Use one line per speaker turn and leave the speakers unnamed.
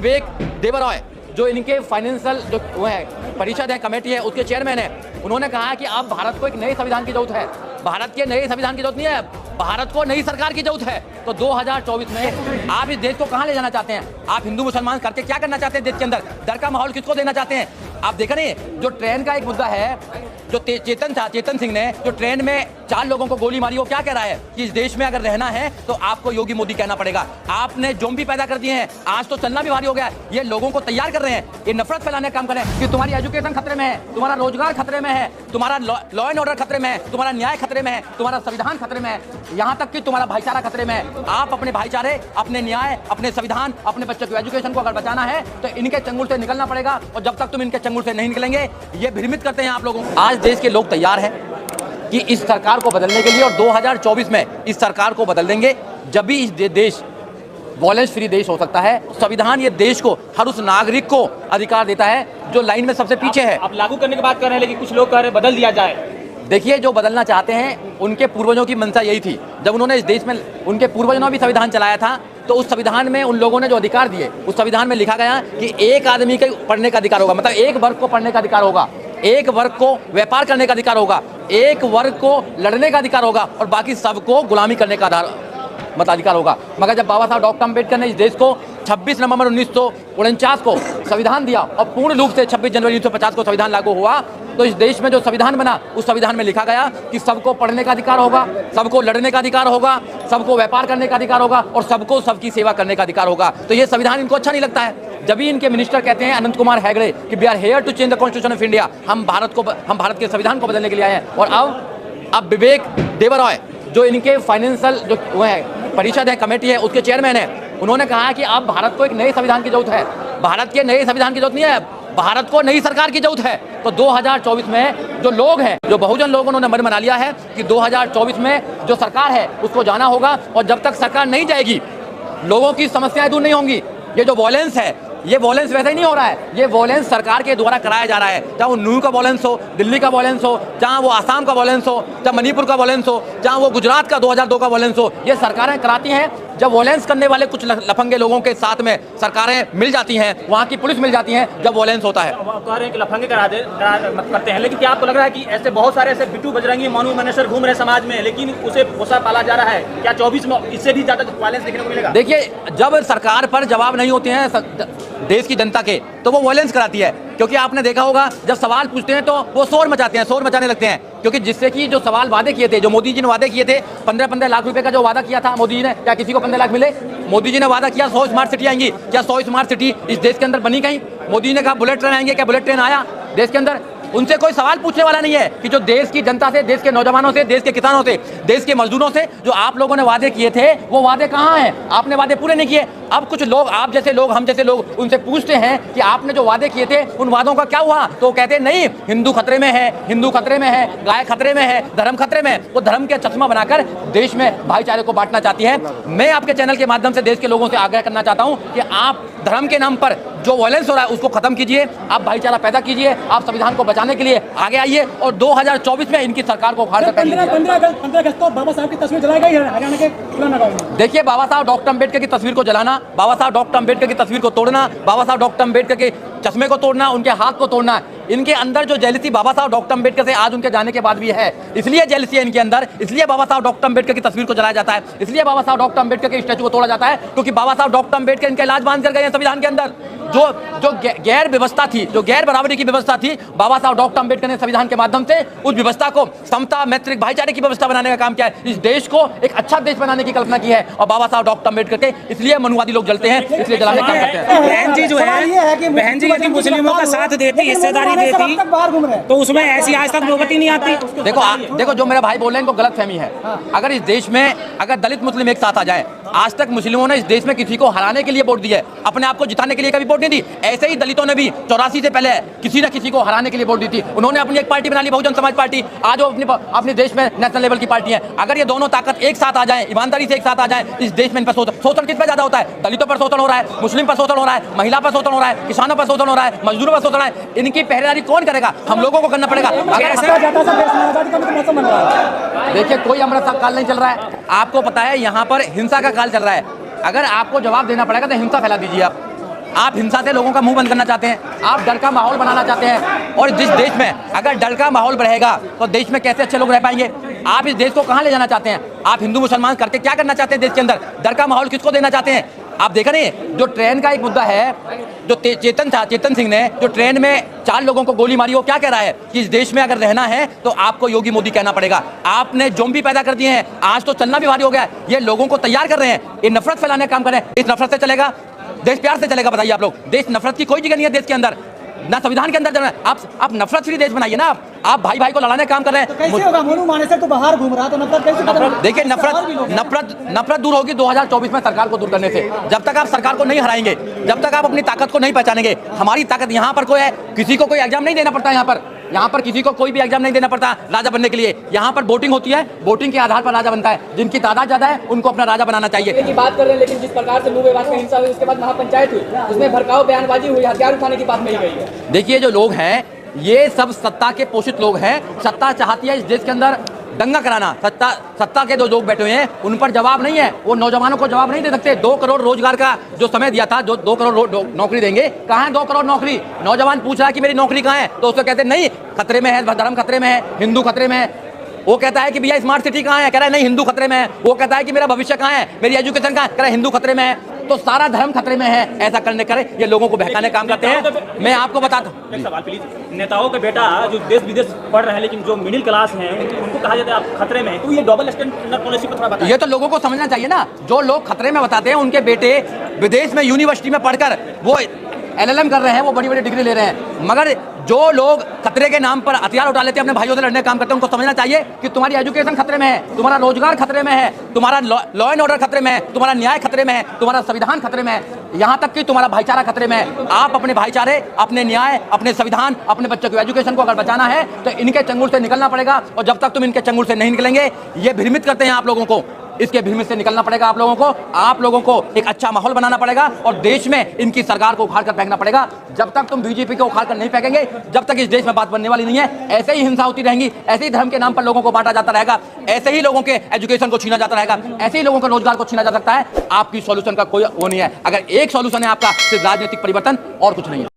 विवेक देवरॉय जो इनके फाइनेंशियल जो वो है परिषद है, कमेटी है, उसके चेयरमैन है, उन्होंने कहा है कि अब भारत को एक नए संविधान की जरूरत है। भारत के नए संविधान की जरूरत नहीं है, भारत को नई सरकार की जरूरत है। तो 2024 में आप इस देश को कहां ले जाना चाहते हैं? आप हिंदू मुसलमान करके क्या करना चाहते हैं देश के अंदर? डर का माहौल किसको देना चाहते हैं? आप देख रहे हैं जो ट्रेन का एक मुद्दा है, जो चेतन सिंह ने जो ट्रेन में 4 लोगों को गोली मारी, वो क्या कह रहा है कि इस देश में अगर रहना है तो आपको योगी मोदी कहना पड़ेगा। आपने ज़ॉम्बी पैदा कर दिए हैं, आज तो चलना भी भारी हो गया है। ये लोगों को तैयार कर रहे हैं, ये नफरत फैलाने का काम कर रहे हैं कि तुम्हारी एजुकेशन खतरे में है, तुम्हारा रोजगार खतरे में है, तुम्हारा लॉ एंड ऑर्डर खतरे में है, तुम्हारा न्याय खतरे में है, तुम्हारा संविधान खतरे में है, यहाँ तक कि तुम्हारा भाईचारा खतरे में है। आप अपने भाईचारे, अपने न्याय, अपने संविधान, अपने बच्चों की एजुकेशन को अगर बचाना है तो इनके चंगुल से निकलना पड़ेगा। और जब तक तुम इनके चंगुल से नहीं निकलेंगे, ये भ्रमित करते हैं आप लोगों को। आज देश के लोग तैयार हैं कि इस सरकार को बदलने के लिए, और 2024 में इस सरकार को बदल देंगे जब भी इस देश वॉयलेंस फ्री देश हो सकता है। संविधान ये देश को, हर उस नागरिक को अधिकार देता है जो लाइन में सबसे पीछे है।
आप लागू करने की बात कर रहे हैं, लेकिन कुछ लोग कह रहे हैं बदल दिया जाए।
देखिए, जो बदलना चाहते हैं उनके पूर्वजों की मंशा यही थी। जब उन्होंने इस देश में, उनके पूर्वजों ने भी संविधान चलाया था, तो उस संविधान में उन लोगों ने जो अधिकार दिए, उस संविधान में लिखा गया कि एक आदमी के पढ़ने का अधिकार होगा, मतलब एक वर्ग को पढ़ने का अधिकार होगा, एक वर्ग को व्यापार करने का अधिकार होगा, एक वर्ग को लड़ने का अधिकार होगा और बाकी सबको गुलामी करने का अधिकार होगा। मगर जब बाबा साहब डॉक्टर अम्बेडकर ने इस देश को 26 नवंबर 1949 को संविधान दिया और पूर्ण रूप से 26 जनवरी 1950 को संविधान लागू हुआ, तो इस देश में जो संविधान बना, उस संविधान में लिखा गया कि सबको पढ़ने का अधिकार होगा, सबको लड़ने का अधिकार होगा, सबको व्यापार करने का अधिकार होगा और सबको सबकी सेवा करने का अधिकार होगा। तो ये संविधान इनको अच्छा नहीं लगता है। जब भी इनके मिनिस्टर कहते हैं अनंत कुमार हेगड़े कि we are here to change the constitution of India, हम भारत के संविधान को बदलने के लिए आए हैं। और अब विवेक देवरॉय जो इनके फाइनेंशियल जो वो है परिषद है, कमेटी है, उसके चेयरमैन है, उन्होंने कहा है कि अब भारत को एक नए संविधान की जरूरत है। भारत के नए संविधान की जरूरत नहीं है, भारत को नई सरकार की जरूरत है। तो 2024 में जो लोग हैं, जो बहुजन लोग, उन्होंने मन बना लिया है कि 2024 में जो सरकार है उसको जाना होगा। और जब तक सरकार नहीं जाएगी, लोगों की समस्याएं दूर नहीं होंगी। ये जो वॉयलेंस है, ये वॉयलेंस वैसे ही नहीं हो रहा है, ये वॉयलेंस सरकार के द्वारा कराया जा रहा है। चाहे वो नूह का वॉयलेंस हो, दिल्ली का वॉयलेंस हो, चाहे वो आसाम का वॉयलेंस हो, चाहे मणिपुर का वॉयलेंस हो, चाहे वो गुजरात का 2002 का वॉयलेंस हो, ये सरकारें कराती हैं। जब वॉयलेंस करने वाले कुछ लफंगे लोगों के साथ में सरकारें मिल जाती हैं, वहाँ की पुलिस मिल जाती है जब वॉयलेंस होता है।
कह रहे हैं कि लफंगे करते हैं, लेकिन क्या आपको लग रहा है कि ऐसे बहुत सारे ऐसे बिट्टू बजरंगी मानू मनेसर घूम रहे समाज में, लेकिन उसे पोसा पाला जा रहा है? क्या 24 में इससे भी ज्यादा वॉयलेंस देखने को मिलेगा?
देखिए, जब सरकार पर जवाब नहीं होते हैं देश की जनता के, तो वो वॉयलेंस कराती है। क्योंकि आपने देखा होगा, जब सवाल पूछते हैं तो वो शोर मचाते हैं, शोर मचाने लगते हैं। क्योंकि जिससे कि जो सवाल वादे किए थे, जो मोदी जी ने वादे किए थे, 15-15 लाख रुपए का जो वादा किया था मोदी जी ने, क्या किसी को 15 लाख मिले? मोदी जी ने वादा किया 100 स्मार्ट सिटी आएंगी, क्या 100 स्मार्ट सिटी इस देश के अंदर बनी कहीं? मोदी जी ने कहा बुलेट ट्रेन आएंगे, क्या बुलेट ट्रेन आया देश के अंदर? उनसे कोई सवाल पूछने वाला नहीं है कि जो देश की जनता से, देश के नौजवानों से, देश के किसानों से, देश के मजदूरों से जो आप लोगों ने वादे किए थे, वो वादे कहाँ हैं? आपने वादे पूरे नहीं किए। अब कुछ लोग, आप जैसे लोग, हम जैसे लोग, उनसे पूछते हैं कि आपने जो वादे किए थे उन वादों का क्या हुआ? तो वो कहते हैं नहीं, हिंदू खतरे में है, हिंदू खतरे में है, गाय खतरे में है, धर्म खतरे में है। वो धर्म के चश्मा बनाकर देश में भाईचारे को बांटना चाहती है। मैं आपके चैनल के माध्यम से देश के लोगों से आग्रह करना चाहता हूँ कि आप धर्म के नाम पर जो वॉयलेंस हो रहा है उसको खत्म कीजिए, आप भाईचारा पैदा कीजिए, आप संविधान को बचाने के लिए आगे आइए और 2024 में इनकी सरकार को उखाड़ कर
15 अगस्त को बाबा साहब की तस्वीर जलाई गई है हरियाणा के पुराना में।
देखिए, बाबा साहब डॉक्टर अम्बेडकर की तस्वीर को जलाना, बाबा साहब डॉक्टर अम्बेडकर की तस्वीर को तोड़ना, बाबा साहब डॉक्टर अम्बेडकर के चश्मे को तोड़ना, उनके हाथ को तोड़ना, इनके अंदर जो जेलसी बाबा साहब डॉक्टर अम्बेडकर से आज उनके जाने के बाद भी है, इसलिए जेलसी है इनके अंदर, इसलिए बाबा साहब डॉक्टर अम्बेडकर की तस्वीर को जलाया जाता है, इसलिए बाबा साहब डॉक्टर अम्बेडकर के स्टैचू को तोड़ा जाता है, क्योंकि बाबा साहब डॉक्टर अम्बेडकर इनका इलाज बांध कर गए हैं संविधान के अंदर। जो गैर व्यवस्था थी, जो गैर बराबरी की व्यवस्था थी, बाबा साहब डॉक्टर अम्बेडकर ने संविधान के माध्यम से उस व्यवस्था को समता, मैत्रिक, भाईचारे की व्यवस्था बनाने का काम किया है। इस देश को एक अच्छा देश बनाने की कल्पना की है और बाबा साहब डॉक्टर अम्बेडकर के इसलिए मनुवादी लोग जलते हैं, इसलिए जलाने का काम करते हैं।
बहन जी जो है, बहन जी यदि मुस्लिमों का साथ देती, हिस्सेदारी देती, तो उसमें ऐसी आज तक नौबत ही नहीं आती।
देखो, जो मेरा भाई बोल रहे हैं इनको गलत फहमी है। अगर इस देश में अगर दलित मुस्लिम एक साथ आ जाए, आज तक मुस्लिमों ने इस देश में किसी को हराने के लिए वोट दिया है, अपने आप को जिताने के लिए कभी वोट नहीं दी। ऐसे ही दलितों ने भी 84 से पहले किसी न किसी को हराने के लिए वोट दी थी। उन्होंने अपनी एक पार्टी बना ली, बहुजन समाज पार्टी। आज वो अपने देश में नेशनल लेवल की पार्टी है। अगर ये दोनों ताकत एक साथ आ जाए, ईमानदारी से एक साथ आ जाए, इस देश में इन पर शोषण किस पर ज्यादा होता है? दलितों पर शोषण हो रहा है, मुस्लिम पर शोषण हो रहा है, महिला पर शोषण हो रहा है, किसानों पर शोषण हो रहा है, मजदूरों पर शोषण हो रहा है। इनकी पहरेदारी कौन करेगा? हम लोगों को करना पड़ेगा। देखिए, कोई अमृत काल नहीं चल रहा है, आपको पता है यहाँ पर हिंसा का काल चल रहा है। अगर आपको जवाब देना पड़ेगा तो हिंसा फैला दीजिए आप। आप हिंसा से लोगों का मुंह बंद करना चाहते हैं, आप डर का माहौल बनाना चाहते हैं। और जिस देश में अगर डर का माहौल रहेगा तो देश में कैसे अच्छे लोग रह पाएंगे? आप इस देश को कहाँ ले जाना चाहते हैं? आप हिंदू मुसलमान करके क्या करना चाहते हैं देश के अंदर? डर का माहौल किसको देना चाहते हैं? आप देखा नहीं, जो ट्रेन का एक मुद्दा है, जो चेतन सिंह ने जो ट्रेन में 4 लोगों को गोली मारी, वो क्या कह रहा है कि इस देश में अगर रहना है तो आपको योगी मोदी कहना पड़ेगा। आपने ज़ॉम्बी पैदा कर दिए हैं, आज तो चलना भी भारी हो गया है। ये लोगों को तैयार कर रहे हैं, ये नफरत फैलाने का काम कर रहे हैं। इस नफरत से चलेगा? देश प्यार से चलेगा? बताइए आप लोग। देश नफरत की कोई जगह नहीं है देश के अंदर, ना संविधान के अंदर। आप नफरत फ्री देश बनाइए ना। आप भाई भाई को लड़ाने का काम कर रहे हैं।
कैसे होगा? मोनू मानेसर तो बाहर घूम रहा, तो नफरत कैसे खत्म?
देखिए, नफरत दूर होगी 2024 में सरकार को दूर करने से। जब तक आप सरकार को नहीं हराएंगे, जब तक आप अपनी ताकत को नहीं पहचानेंगे। हमारी ताकत यहाँ पर कोई है, किसी को कोई एग्जाम नहीं देना पड़ता यहाँ पर किसी को कोई भी एग्जाम नहीं देना पड़ता राजा बनने के लिए। यहाँ पर वोटिंग होती है, वोटिंग के आधार पर राजा बनता है। जिनकी तादाद ज्यादा है उनको अपना राजा बनाना चाहिए।
की बात कर रहे हैं, लेकिन जिस प्रकार से मुंबईवासी में हिंसा हुई, उसके बाद महापंचायत हुई, उसमें भड़काऊ बयानबाजी हुई, हथियार उठाने की बात नहीं गई है।
देखिए, जो लोग हैं ये सब सत्ता के पोषित लोग हैं। सत्ता चाहती है इस देश के अंदर दंगा कराना। सत्ता के जो लोग बैठे हुए हैं उन पर जवाब नहीं है, वो नौजवानों को जवाब नहीं दे सकते। 2 करोड़ रोजगार का जो समय दिया था, जो 2 करोड़ नौकरी देंगे, कहाँ है 2 करोड़ नौकरी? नौजवान पूछ रहा है कि मेरी नौकरी कहाँ है, तो उसको कहते नहीं, खतरे में है, धर्म खतरे में है, हिंदू खतरे में है। वो कहता है कि भैया स्मार्ट सिटी कहाँ है, कह रहा है नहीं हिंदू खतरे में है। वो कहता है कि मेरा भविष्य कहाँ है, मेरी एजुकेशन कहाँ है, कह रहा है हिंदू खतरे में है। तो सारा धर्म खतरे में है। ऐसा करने करे ये लोगों को बहकाने का काम करते हैं। मैं आपको बताता हूँ,
एक सवाल प्लीज। नेताओं के बेटा जो देश विदेश पढ़ रहे हैं, लेकिन जो मिडिल क्लास हैं उनको कहा जाता है आप खतरे में हैं, तो ये डबल स्टैंडर्ड पॉलिसी को थोड़ा बताइए।
ये तो लोगों को समझना चाहिए ना। जो लोग खतरे में बताते हैं उनके बेटे विदेश में यूनिवर्सिटी में पढ़कर वो LLM कर रहे हैं, वो बड़ी बड़ी डिग्री ले रहे हैं। मगर जो लोग खतरे के नाम पर हथियार उठा लेते हैं, अपने भाइयों से लड़ने का काम करते हैं, उनको समझना चाहिए कि तुम्हारी एजुकेशन खतरे में है, तुम्हारा रोजगार खतरे में है, तुम्हारा लॉ एंड ऑर्डर खतरे में है, तुम्हारा न्याय खतरे में है, तुम्हारा संविधान खतरे में है, यहाँ तक कि तुम्हारा भाईचारा खतरे में है। आप अपने भाईचारे, अपने न्याय, अपने संविधान, अपने बच्चों की एजुकेशन को अगर बचाना है तो इनके चंगुल से निकलना पड़ेगा। और जब तक तुम इनके चंगुल से नहीं निकलेंगे, ये भ्रमित करते हैं आप लोगों को, इसके भीड़ से निकलना पड़ेगा आप लोगों को एक अच्छा माहौल बनाना पड़ेगा और देश में इनकी सरकार को उखाड़ कर फेंकना पड़ेगा। जब तक तुम बीजेपी को उखाड़ कर नहीं फेंकेंगे, जब तक इस देश में बात बनने वाली नहीं है। ऐसे ही हिंसा होती रहेंगी, ऐसे ही धर्म के नाम पर लोगों को बांटा जाता रहेगा, ऐसे ही लोगों के एजुकेशन को छीना जाता रहेगा, ऐसे ही लोगों का रोजगार को छीना जा सकता है। आपकी सॉल्यूशन का कोई वो नहीं है। अगर एक सॉल्यूशन है आपका, सिर्फ राजनीतिक परिवर्तन और कुछ नहीं है।